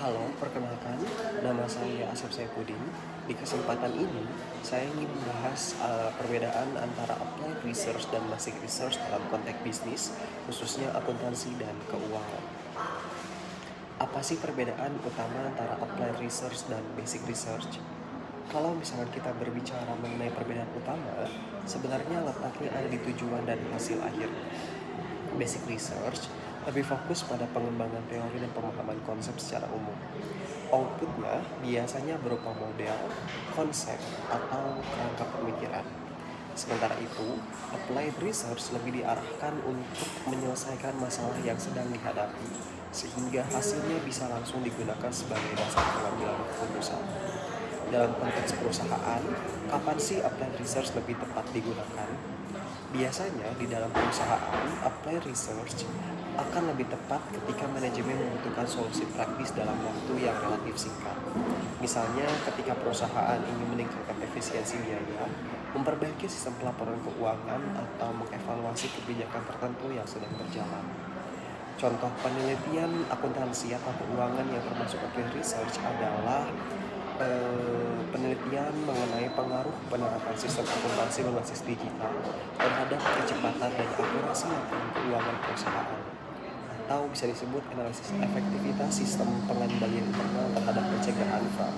Halo, perkenalkan, nama saya Asep Saipudin. Di kesempatan ini, saya ingin membahas perbedaan antara applied research dan basic research dalam konteks bisnis, khususnya akuntansi dan keuangan. Apa sih perbedaan utama antara applied research dan basic research? Kalau misalnya kita berbicara mengenai perbedaan utama, sebenarnya letaknya ada di tujuan dan hasil akhir. Basic research lebih fokus pada pengembangan teori dan pemahaman konsep secara umum. Outputnya biasanya berupa model, konsep, atau kerangka pemikiran. Sementara itu, applied research lebih diarahkan untuk menyelesaikan masalah yang sedang dihadapi, sehingga hasilnya bisa langsung digunakan sebagai dasar pengambilan keputusan. Dalam konteks perusahaan, kapan sih applied research lebih tepat digunakan? Biasanya di dalam perusahaan, applied research akan lebih tepat ketika manajemen membutuhkan solusi praktis dalam waktu yang relatif singkat. Misalnya ketika perusahaan ingin meningkatkan efisiensi biaya, memperbaiki sistem pelaporan keuangan, atau mengevaluasi kebijakan tertentu yang sedang berjalan. Contoh penelitian akuntansi atau keuangan yang termasuk applied research adalah penelitian mengenai pengaruh penerapan sistem akuntansi berbasis digital terhadap kecepatan dan akurasi laporan keuangan perusahaan, atau bisa disebut analisis efektivitas sistem pengendalian internal terhadap pencegahan fraud.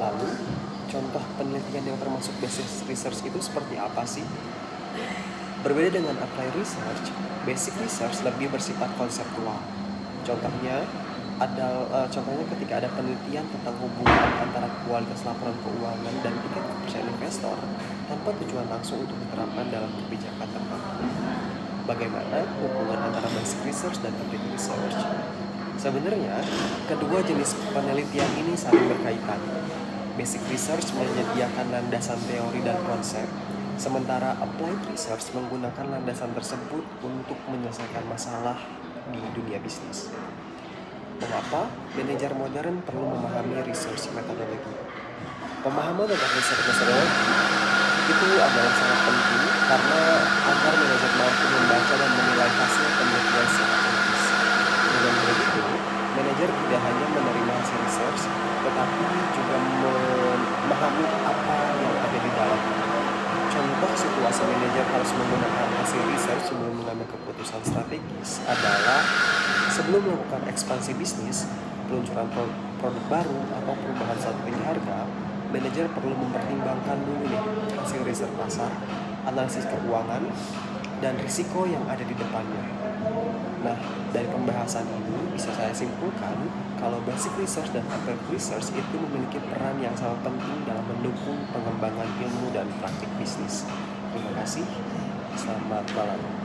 Lalu, contoh penelitian yang termasuk basic research itu seperti apa sih? Berbeda dengan applied research, basic research lebih bersifat konseptual. Contohnya ketika ada penelitian tentang hubungan antara kualitas laporan keuangan dan tingkat kepercayaan investor tanpa tujuan langsung untuk diterapkan dalam kebijakan tertentu. Bagaimana hubungan antara basic research dan applied research? Sebenarnya, kedua jenis penelitian ini saling berkaitan. Basic research menyediakan landasan teori dan konsep, sementara applied research menggunakan landasan tersebut untuk menyelesaikan masalah di dunia bisnis. Mengapa manajer modern perlu memahami research metodologi? Pemahaman tentang research metodologi itu adalah sangat penting karena agar manajer mampu membaca dan menilai hasil penelitian secara kritis. Dengan begitu, manajer tidak hanya menerima hasil research, tetapi juga memahami apa yang ada di dalamnya. Contoh situasi manajer harus menggunakan hasil research sebelum mengambil keputusan strategis adalah sebelum melakukan ekspansi bisnis, peluncuran produk baru, atau perubahan strategi harga, manajer perlu mempertimbangkan dulu hasil riset pasar, analisis keuangan, dan risiko yang ada di depannya. Nah, dari pembahasan ini bisa saya simpulkan kalau basic research dan applied research itu memiliki peran yang sangat penting dalam mendukung pengembangan ilmu dan praktik bisnis. Terima kasih, selamat malam.